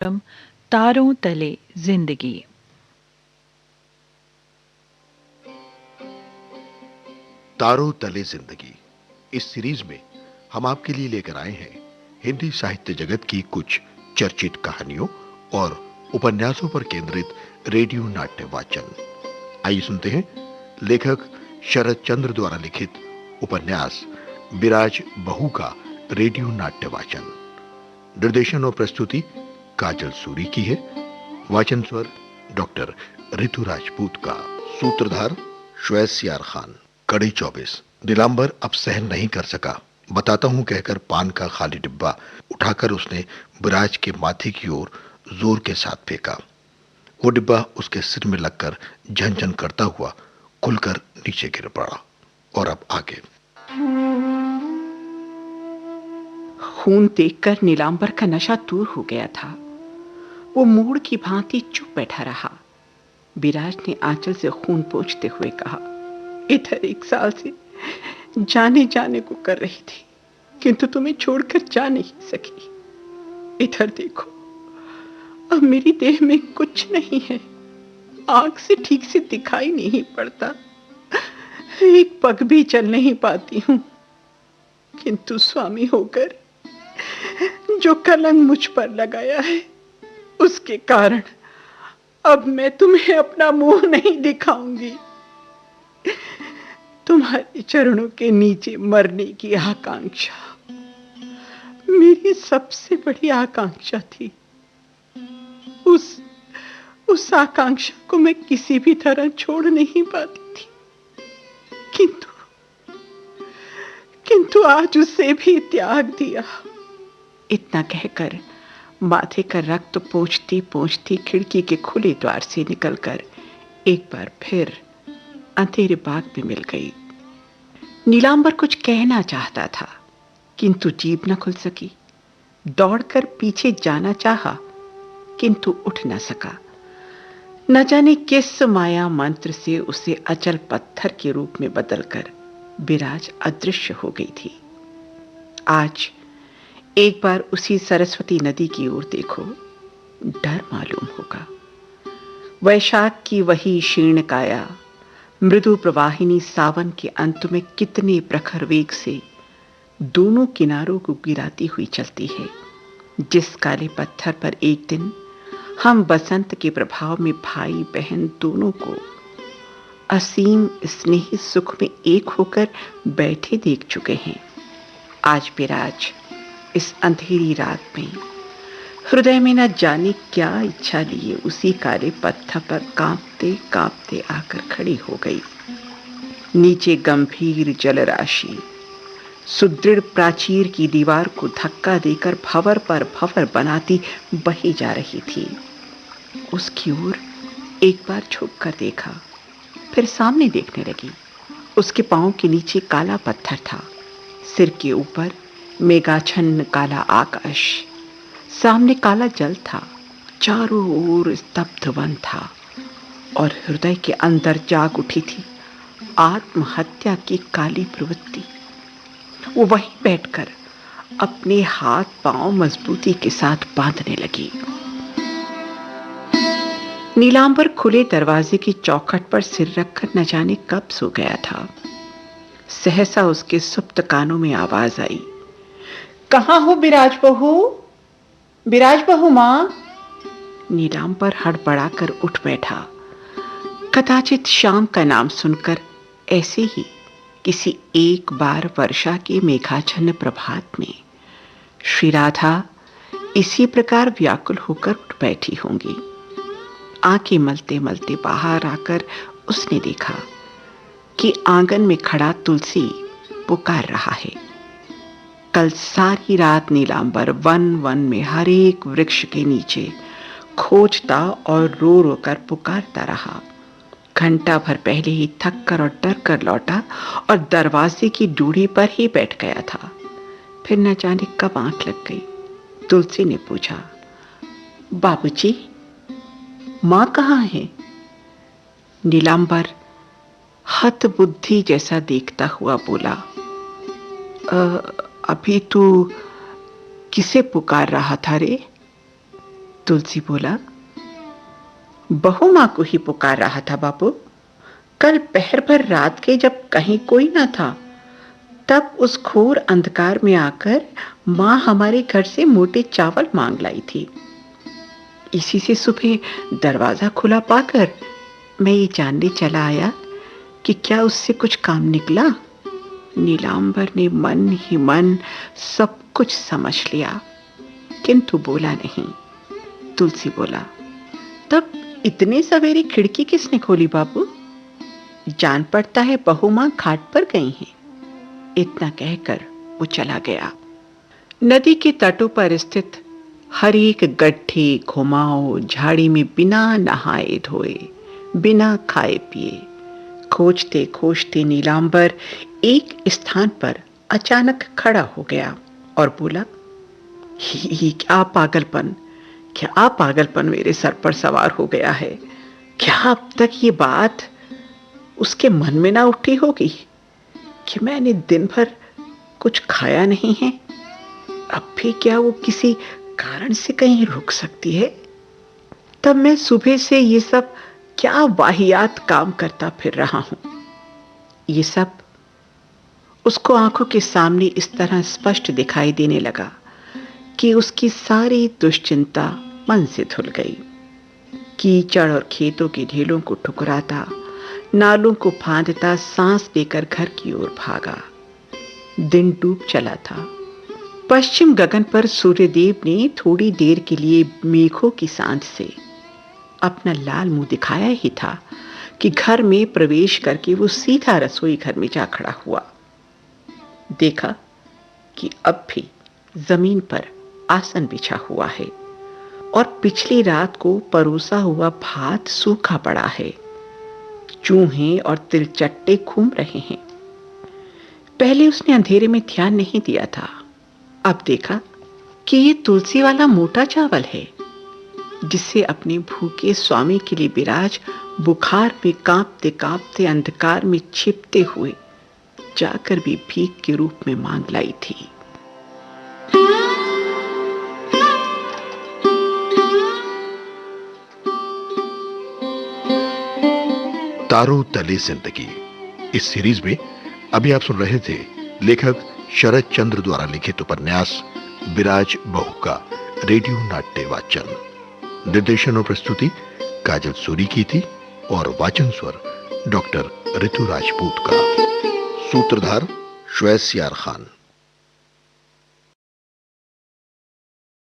कार्यक्रम तारों तले जिंदगी। तारों तले जिंदगी इस सीरीज में हम आपके लिए लेकर आए हैं हिंदी साहित्य जगत की कुछ चर्चित कहानियों और उपन्यासों पर केंद्रित रेडियो नाट्य वाचन। आइए सुनते हैं लेखक शरद चंद्र द्वारा लिखित उपन्यास बिराज बहू का रेडियो नाट्य वाचन। निर्देशन और प्रस्तुति काजल सूरी की है। वाचन स्वर डॉक्टर ऋतु राजपूत का। सूत्रधार श्वेत यार खान। कड़ी 24। नीलांबर अब सहन नहीं कर सका। बताता हूं कहकर पान का खाली डिब्बा उठाकर उसने बिराज के माथे की ओर जोर के साथ फेंका। वो डिब्बा उसके सिर में लगकर झनझन करता हुआ खुलकर नीचे गिर पड़ा। और अब आगे। खून देखकर नीलांबर का नशा दूर हो गया था। वो मूढ़ की भांति चुप बैठा रहा। बिराज ने आंचल से खून पोंछते हुए कहा, इधर 1 साल से जाने जाने को कर रही थी, किंतु तुम्हें छोड़कर जा नहीं सकी। इधर देखो, अब मेरी देह में कुछ नहीं है। आंख से ठीक से दिखाई नहीं पड़ता, एक पग भी चल नहीं पाती हूं। किंतु स्वामी होकर जो कलंक मुझ पर लगाया है, उसके कारण अब मैं तुम्हें अपना मुंह नहीं दिखाऊंगी। तुम्हारे चरणों के नीचे मरने की आकांक्षा मेरी सबसे बड़ी आकांक्षा थी। उस आकांक्षा को मैं किसी भी तरह छोड़ नहीं पाती थी, किंतु आज उसे भी त्याग दिया। इतना कहकर माथे का रक्त पोंछती पोंछती खिड़की के खुले द्वार से निकलकर एक बार फिर अंधेरे बाग में मिल गई। नीलांबर कुछ कहना चाहता था, किंतु जीभ न खुल सकी। दौड़कर पीछे जाना चाहा, किंतु उठ न सका। न जाने किस माया मंत्र से उसे अचल पत्थर के रूप में बदलकर बिराज अदृश्य हो गई थी। आज एक बार उसी सरस्वती नदी की ओर देखो, डर मालूम होगा। वैशाख की वही शीर्ण काया मृदु प्रवाहिनी सावन के अंत में कितने प्रखर वेग से दोनों किनारों को गिराती हुई चलती है। जिस काले पत्थर पर एक दिन हम बसंत के प्रभाव में भाई बहन दोनों को असीम स्नेही सुख में एक होकर बैठे देख चुके हैं, आज बिराज इस अंधेरी रात में हृदय में न जाने क्या इच्छा लिए उसी काले पत्थर पर कांपते कांपते आकर खड़ी हो गई। नीचे गंभीर जलराशि सुदृढ़ प्राचीर की दीवार को धक्का देकर भंवर पर भंवर बनाती बही जा रही थी। उसकी ओर एक बार झुककर देखा, फिर सामने देखने लगी। उसके पांव के नीचे काला पत्थर था, सिर के ऊपर मेघाच्छन्न काला आकाश, सामने काला जल था, चारों ओर स्तब्ध वन था और हृदय के अंदर जाग उठी थी आत्महत्या की काली प्रवृत्ति। वो वहीं बैठकर अपने हाथ पांव मजबूती के साथ बांधने लगी। नीलांबर खुले दरवाजे की चौखट पर सिर रखकर न जाने कब सो गया था। सहसा उसके सुप्त कानों में आवाज आई, कहां हो बिराज बहू? बिराज बहू मां। नीलांबर हड़बड़ाकर उठ बैठा। कदाचित शाम का नाम सुनकर ऐसे ही किसी एक बार वर्षा के मेघाच्छन्न प्रभात में श्री राधा इसी प्रकार व्याकुल होकर उठ बैठी होंगी। आंखें मलते मलते बाहर आकर उसने देखा कि आंगन में खड़ा तुलसी पुकार रहा है। कल सारी रात नीलांबर वन वन में हर एक वृक्ष के नीचे खोजता और रो रो कर पुकारता रहा। घंटा भर पहले ही थक कर और डर कर लौटा और दरवाजे की डूढ़ी पर ही बैठ गया था। फिर न जाने कब आंख लग गई। तुलसी ने पूछा, बाबूजी, मां कहाँ है? नीलांबर हत बुद्धि जैसा देखता हुआ बोला, अभी तू किसे पुकार रहा था रे? तुलसी बोला, बहू माँ को ही पुकार रहा था बापू। कल पहर भर रात के जब कहीं कोई ना था, तब उस घोर अंधकार में आकर माँ हमारे घर से मोटे चावल मांग लाई थी। इसी से सुबह दरवाजा खुला पाकर मैं ये जानने चला आया कि क्या उससे कुछ काम निकला। नीलांबर ने मन ही मन सब कुछ समझ लिया, किंतु बोला नहीं। तुलसी बोला, तब इतने सवेरे खिड़की किसने खोली बापू? जान पड़ता है बहू मां घाट पर गई हैं। इतना कहकर वो चला गया। नदी के तटों पर स्थित हर एक गड्ढे, घुमाव, झाड़ी में बिना नहाए धोए, बिना खाए पिए, खोजते खोजते नीलांबर एक स्थान पर अचानक खड़ा हो गया और बोला, ये क्या पागलपन मेरे सर पर सवार हो गया है। क्या अब तक ये बात उसके मन में ना उठी होगी कि मैंने दिन भर कुछ खाया नहीं है? अब भी क्या वो किसी कारण से कहीं रुक सकती है? तब मैं सुबह से ये सब क्या वाहियात काम करता फिर रहा हूं। ये सब उसको आंखों के सामने इस तरह स्पष्ट दिखाई देने लगा कि उसकी सारी दुश्चिंता मन से धुल गई। कीचड़ और खेतों के ढेलों को ठुकराता, नालों को फांदता सांस लेकर घर की ओर भागा। दिन डूब चला था। पश्चिम गगन पर सूर्यदेव ने थोड़ी देर के लिए मेघों की सांझ से अपना लाल मुंह दिखाया ही था कि घर में प्रवेश करके वो सीधा रसोई घर में जा खड़ा हुआ। देखा कि अब भी जमीन पर आसन बिछा हुआ है और पिछली रात को परोसा हुआ भात सूखा पड़ा है। चूहे और तिलचट्टे घूम रहे हैं। पहले उसने अंधेरे में ध्यान नहीं दिया था। अब देखा कि ये तुलसी वाला मोटा चावल है जिसे अपने भूखे स्वामी के लिए विराज बुखार में कांपते कांपते अंधकार में छिपते हुए जाकर भी भीख के रूप में मांग लाई थी। तारों तले जिंदगी इस सीरीज में अभी आप सुन रहे थे लेखक शरद चंद्र द्वारा लिखित उपन्यास विराज बहू का रेडियो नाट्य वाचन। निर्देशन और प्रस्तुति काजल सूरी की थी और वाचन स्वर डॉक्टर ऋतु राजपूत का। सूत्रधार श्वेत सियार खान।